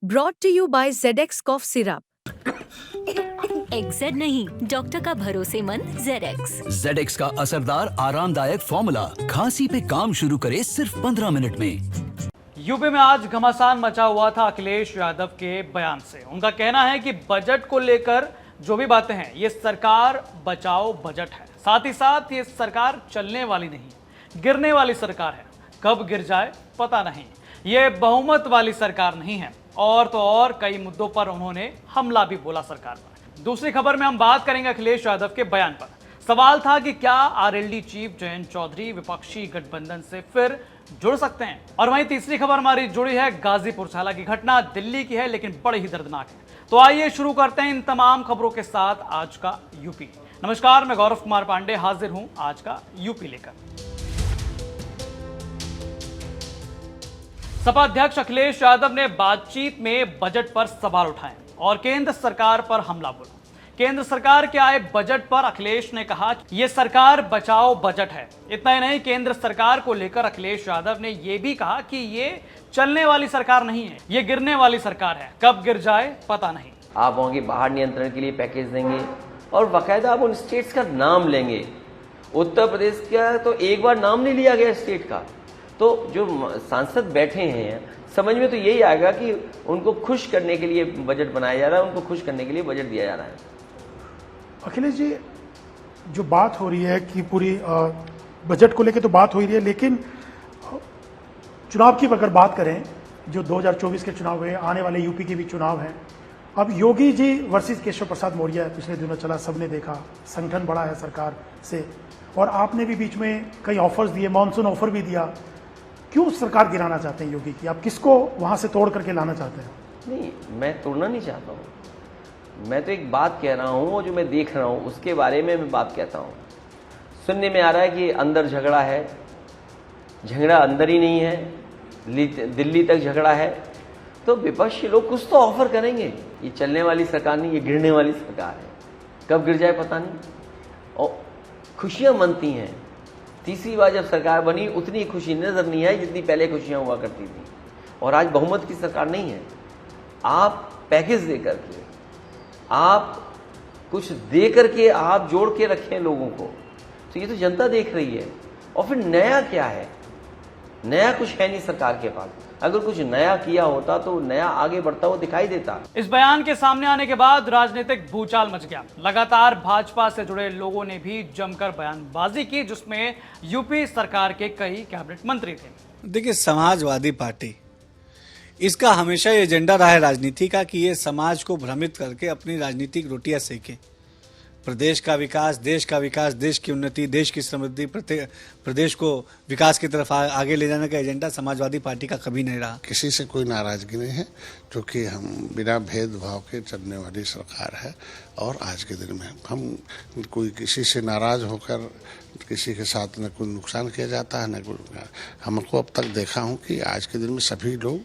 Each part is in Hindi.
Brought to you by ZX Cough Syrup. XZ नहीं, डॉक्टर का भरोसेमंद ZX। ZX का असरदार आरामदायक फॉर्मूला खांसी पे काम शुरू करे सिर्फ 15 मिनट में। यूपी में आज घमासान मचा हुआ था अखिलेश यादव के बयान से। उनका कहना है कि बजट को लेकर जो भी बातें हैं ये सरकार बचाओ बजट है, साथ ही साथ ये सरकार चलने वाली नहीं है, गिरने वाली सरकार है। कब गिर जाए पता नहीं, ये बहुमत वाली सरकार नहीं है। और तो और कई मुद्दों पर उन्होंने हमला भी बोला सरकार पर। दूसरी खबर में हम बात करेंगे अखिलेश यादव के बयान पर। सवाल था कि क्या आरएलडी चीफ जयंत चौधरी विपक्षी गठबंधन से फिर जुड़ सकते हैं। और वहीं तीसरी खबर हमारी जुड़ी है गाजीपुर से। हालांकि घटना दिल्ली की है लेकिन बड़ी ही दर्दनाक है। तो आइए शुरू करते हैं इन तमाम खबरों के साथ आज का यूपी। नमस्कार, मैं गौरव कुमार पांडे हाजिर हूं आज का यूपी लेकर। सपा अध्यक्ष अखिलेश यादव ने बातचीत में बजट पर सवाल उठाए और केंद्र सरकार पर हमला बोला। केंद्र सरकार के आए बजट पर अखिलेश ने कहा यह सरकार बचाओ बजट है। इतना ही नहीं, केंद्र सरकार को लेकर अखिलेश यादव ने यह भी कहा कि ये चलने वाली सरकार नहीं है, ये गिरने वाली सरकार है। कब गिर जाए पता नहीं। आप वहाँ के बाहर नियंत्रण के लिए पैकेज देंगे और बाकायदा आप उन स्टेट्स का नाम लेंगे। उत्तर प्रदेश का तो एक बार नाम नहीं लिया गया स्टेट का। तो जो सांसद बैठे हैं समझ में तो यही आएगा कि उनको खुश करने के लिए बजट बनाया जा रहा है, उनको खुश करने के लिए बजट दिया जा रहा है। अखिलेश जी, जो बात हो रही है कि पूरी बजट को लेकर तो बात हो ही रही है, लेकिन चुनाव की अगर बात करें, जो 2024 के चुनाव हुए, आने वाले यूपी के भी चुनाव हैं। अब योगी जी वर्सेस केशव प्रसाद मौर्य पिछले दिनों चला, सबने देखा, संगठन बड़ा है सरकार से, और आपने भी बीच में कई ऑफर्स दिए, मॉनसून ऑफर भी दिया। क्यों सरकार गिराना चाहते हैं योगी की? आप किसको वहां से तोड़ करके लाना चाहते हैं? नहीं, मैं तोड़ना नहीं चाहता हूँ। मैं तो एक बात कह रहा हूँ, जो मैं देख रहा हूँ उसके बारे में मैं बात कहता हूँ। सुनने में आ रहा है कि अंदर झगड़ा है, झगड़ा अंदर ही नहीं है, दिल्ली तक झगड़ा है। तो विपक्षी लोग कुछ तो ऑफर करेंगे। ये चलने वाली सरकार नहीं, ये गिरने वाली सरकार है। कब गिर जाए पता नहीं। और खुशियाँ मनती हैं। तीसरी बार जब सरकार बनी उतनी खुशी नजर नहीं आई जितनी पहले खुशियां हुआ करती थी। और आज बहुमत की सरकार नहीं है। आप पैकेज दे करके, आप कुछ दे करके आप जोड़ के रखें लोगों को, तो ये तो जनता देख रही है। और फिर नया क्या है? नया कुछ है नहीं सरकार के पास। अगर कुछ नया किया होता तो नया आगे बढ़ता हुआ दिखाई देता। इस बयान के सामने आने के बाद राजनीतिक भूचाल मच गया। लगातार भाजपा से जुड़े लोगों ने भी जमकर बयानबाजी की, जिसमें यूपी सरकार के कई कैबिनेट मंत्री थे। देखिए, समाजवादी पार्टी, इसका हमेशा ये एजेंडा रहा है राजनीति का कि ये समाज को भ्रमित करके अपनी राजनीतिक रोटियां सेके। प्रदेश का विकास, देश की उन्नति, देश की समृद्धि, प्रदेश को विकास की तरफ आगे ले जाने का एजेंडा समाजवादी पार्टी का कभी नहीं रहा। किसी से कोई नाराजगी नहीं है, क्योंकि हम बिना भेदभाव के चलने वाली सरकार है। और आज के दिन में हम कोई किसी से नाराज होकर किसी के साथ न कोई नुकसान किया जाता है न कोई। हमको अब तक देखा हूँ कि आज के दिन में सभी लोग,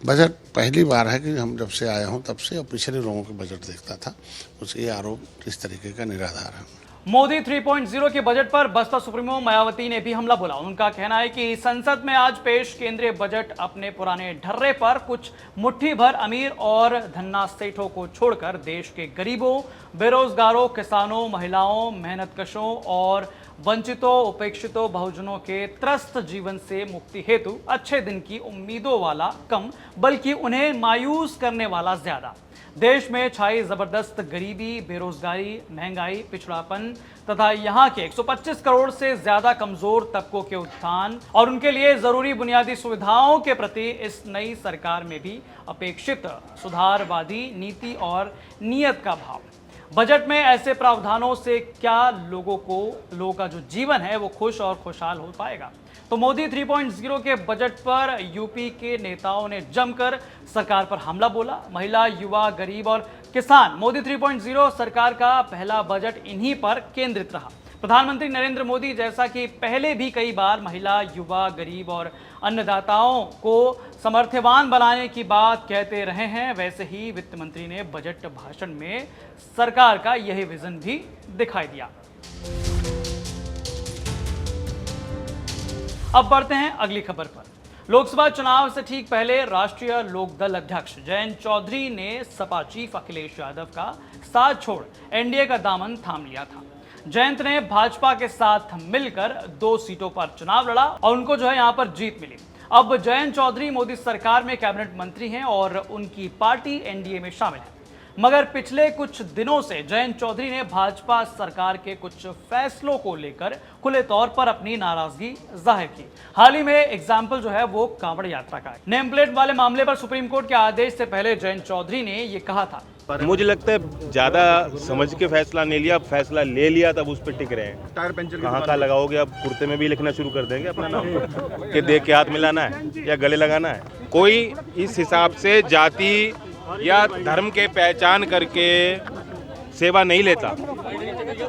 बजट पहली बार है कि हम जब से आया हूँ तब से, और पिछले लोगों के बजट देखता था, उसके आरोप इस तरीके का निराधार है। मोदी 3.0 के बजट पर बसपा सुप्रीमो मायावती ने भी हमला बोला। उनका कहना है कि संसद में आज पेश केंद्रीय बजट अपने पुराने ढर्रे पर कुछ मुट्ठी भर अमीर और धन्ना सेठों को छोड़कर देश के गरीबों, बेरोजगारों, किसानों, महिलाओं, मेहनतकशों और वंचितों, उपेक्षितों, बहुजनों के त्रस्त जीवन से मुक्ति हेतु अच्छे दिन की उम्मीदों वाला कम, बल्कि उन्हें मायूस करने वाला ज्यादा। देश में छाई जबरदस्त गरीबी, बेरोजगारी, महंगाई, पिछड़ापन तथा यहाँ के 125 करोड़ से ज्यादा कमजोर तबकों के उत्थान और उनके लिए जरूरी बुनियादी सुविधाओं के प्रति इस नई सरकार में भी अपेक्षित सुधारवादी नीति और नीयत का भाव। बजट में ऐसे प्रावधानों से क्या लोगों का जो जीवन है वो खुश और खुशहाल हो पाएगा? तो मोदी 3.0 के बजट पर यूपी के नेताओं ने जमकर सरकार पर हमला बोला। महिला, युवा, गरीब और किसान, मोदी 3.0 सरकार का पहला बजट इन्हीं पर केंद्रित रहा। प्रधानमंत्री नरेंद्र मोदी जैसा कि पहले भी कई बार महिला, युवा, गरीब और अन्नदाताओं को समर्थवान बनाने की बात कहते रहे हैं, वैसे ही वित्त मंत्री ने बजट भाषण में सरकार का यही विजन भी दिखाई दिया। अब बढ़ते हैं अगली खबर पर। लोकसभा चुनाव से ठीक पहले राष्ट्रीय लोकदल अध्यक्ष जयंत चौधरी ने सपा चीफ अखिलेश यादव का साथ छोड़ एनडीए का दामन थाम लिया था। जयंत ने भाजपा के साथ मिलकर 2 सीटों पर चुनाव लड़ा और उनको जो है यहां पर जीत मिली। अब जयंत चौधरी मोदी सरकार में कैबिनेट मंत्री हैं और उनकी पार्टी एनडीए में शामिल है। मगर पिछले कुछ दिनों से जयंत चौधरी ने भाजपा सरकार के कुछ फैसलों को लेकर खुले तौर पर अपनी नाराजगी जाहिर की। हाल ही में एग्जाम्पल जो है वो कांवड़ यात्रा का है। नेम प्लेट वाले मामले पर सुप्रीम कोर्ट के आदेश से पहले जयंत चौधरी ने ये कहा था, मुझे लगता है ज्यादा समझ के फैसला नहीं लिया, फैसला ले लिया तब उस पर टिक रहे हैं। टायर पंचर कहाँ लगाओगे? अब कुर्ते में भी लिखना शुरू कर देंगे अपना नाम कि देख के हाथ मिलाना है या गले लगाना है। कोई इस हिसाब से जाति या धर्म के पहचान करके सेवा नहीं लेता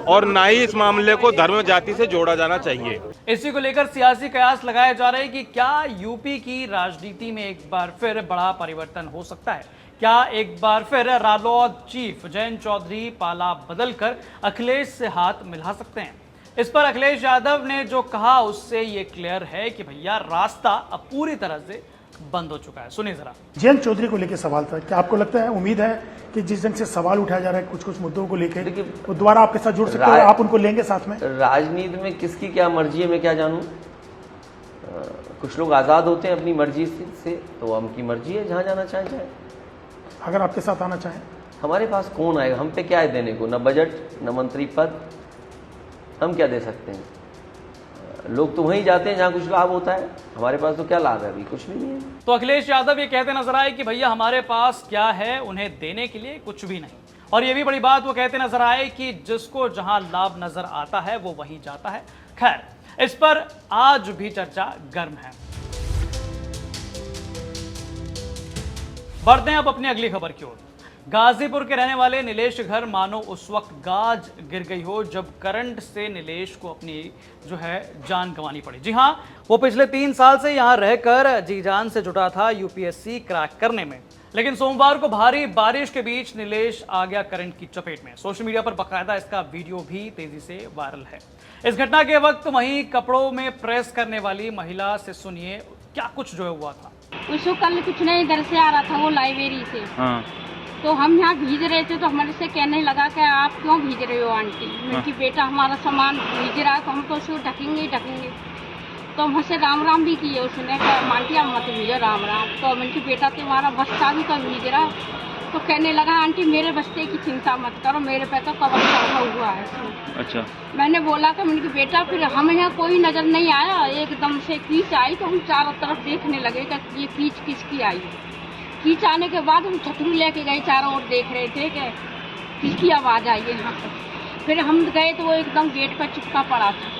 और ना ही इस मामले को धर्म जाति से जोड़ा जाना चाहिए। इसी को लेकर सियासी कयास लगाए जा रहे हैं कि क्या यूपी की राजनीति में एक बार फिर बड़ा परिवर्तन हो सकता है? क्या एक बार फिर रालोद चीफ जयंत चौधरी पाला बदलकर अखिलेश से हाथ मिला सकते हैं? इस पर अखिलेश यादव ने जो कहा उससे ये क्लियर है कि भैया रास्ता अब पूरी तरह से बंद हो चुका है। सुनिए जरा। जयंत चौधरी को लेकर सवाल था, क्या आपको लगता है, उम्मीद है कि जिस ढंग से सवाल उठाया जा रहा है कुछ मुद्दों को लेकर वो दोबारा आपके साथ जुड़ सकते हैं, आप उनको लेंगे साथ में? राजनीति में किसकी क्या मर्जी है मैं क्या जानूं। कुछ लोग आजाद होते हैं अपनी मर्जी से, तो हमकी मर्जी है जहां जाना चाहे जाए। अगर आपके साथ आना चाहें? हमारे पास कौन आएगा? हम पे क्या है देने को? न बजट न मंत्री पद, हम क्या दे सकते हैं? लोग तो वहीं जाते हैं जहां कुछ लाभ होता है। हमारे पास तो क्या लाभ है? अभी कुछ भी नहीं है। तो अखिलेश यादव ये कहते नजर आए कि भैया हमारे पास क्या है, उन्हें देने के लिए कुछ भी नहीं। और ये भी बड़ी बात वो कहते नजर आए कि जिसको जहां लाभ नजर आता है वो वहीं जाता है। खैर, इस पर आज भी चर्चा गर्म है। बढ़ते हैं अब अपनी अगली खबर की ओर। गाजीपुर के रहने वाले नीलेश के घर मानो उस वक्त गाज गिर गई हो जब करंट से नीलेश को अपनी जो है जान गंवानी पड़ी। जी हां, वो पिछले 3 साल से यहां रहकर जी जान से जुटा था यूपीएससी क्रैक करने में, लेकिन सोमवार को भारी बारिश के बीच नीलेश आ गया करंट की चपेट में। सोशल मीडिया पर बाकायदा इसका वीडियो भी तेजी से वायरल है। इस घटना के वक्त वहीं कपड़ों में प्रेस करने वाली महिला से सुनिए क्या कुछ जो हुआ था। उसको कल कुछ नहीं, इधर से आ रहा था वो लाइब्रेरी से। हाँ। तो हम यहाँ भीज रहे थे तो हमारे से कहने लगा कि आप क्यों भीज रहे हो आंटी? मेरी बेटा हमारा सामान भीज रहा है तो हम तो उसको ढकेंगे ही ढकेंगे। तो हमसे राम राम भी किए उसने, कहा आंटी आप मत भीजो राम राम। तो मेरी बेटा तुम्हारा बस्ता भी तो भीज रहा। तो कहने लगा आंटी मेरे बस्ते की चिंता मत करो, मेरे पे तो कवर चढ़ा हुआ है। अच्छा। मैंने बोला कि मेरी बेटा, फिर हमें यहाँ कोई नजर नहीं आया, एकदम से कीच आई तो हम चारों तरफ देखने लगे कि ये कीच किसकी आई। कीच आने के बाद हम छतरी लेके गए, चारों ओर देख रहे थे कि किसकी आवाज़ आई है यहाँ पर। फिर हम गए तो वो एकदम गेट पर चिपका पड़ा था।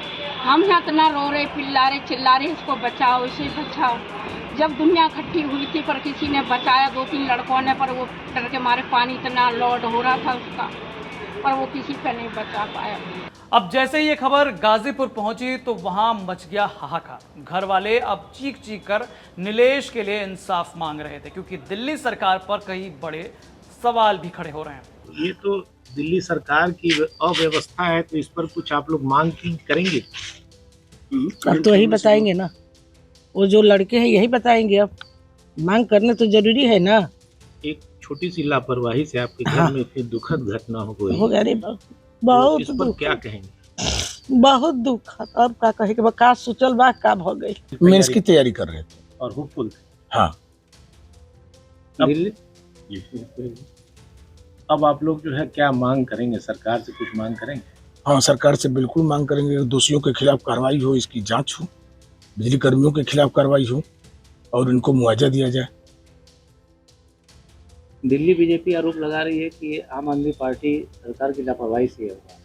हम यहाँ इतना रो रहे, पिल्ला रहे, चिल्ला रहे, इसको बचाओ, इसे बचाओ। जब दुनिया इकट्ठी हुई थी पर किसी ने बचाया, 2-3 लड़कों ने, पर वो डर के मारे पानी इतना लोड हो रहा था उसका, पर वो किसी पे नहीं बचा पाया। अब जैसे ये खबर गाजीपुर पहुंची तो वहां मच गया हाहाकार। घर वाले अब चीख चीख कर नीलेश के लिए इंसाफ मांग रहे थे, क्योंकि दिल्ली सरकार पर कई बड़े सवाल भी खड़े हो रहे हैं। ये तो दिल्ली सरकार की अव्यवस्था है, तो इस पर कुछ आप लोग मांग करेंगे? अब तो यही बताएंगे ना, वो जो लड़के हैं यही बताएंगे। अब मांग करने तो जरूरी है ना। एक छोटी सी लापरवाही से आपके घर में इतनी दुखद घटना हो गई, बहुत इस पर क्या कहेंगे? बहुत दुख। अब क्या कहेंगे, का सोचल बा का भ गई। मेंस की तैयारी कर रहे थे और होपफुल थे। हाँ। अब आप लोग जो है क्या मांग करेंगे? सरकार से कुछ मांग करेंगे? हाँ, सरकार से बिल्कुल मांग करेंगे कि दोषियों के खिलाफ कार्रवाई हो, इसकी जांच हो, बिजली कर्मियों के खिलाफ कार्रवाई हो और इनको मुआवजा दिया जाए। दिल्ली बीजेपी आरोप लगा रही है कि आम आदमी पार्टी सरकार की लापरवाही से होगा।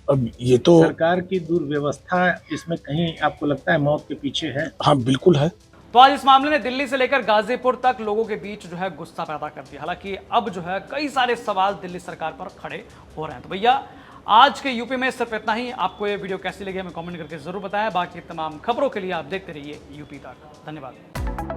अब ये तो सरकार की दुर्व्यवस्था इसमें कहीं आपको लगता है मौत के पीछे है? हाँ, बिल्कुल है। तो आज इस मामले ने दिल्ली से लेकर गाजीपुर तक लोगों के बीच जो है गुस्सा पैदा कर दिया। हालांकि अब जो है कई सारे सवाल दिल्ली सरकार पर खड़े हो रहे हैं। तो भैया आज के यूपी में सिर्फ इतना ही। आपको ये वीडियो कैसी लगी हमें कमेंट करके जरूर बताएं। बाकी तमाम खबरों के लिए आप देखते रहिए यूपी तक। धन्यवाद।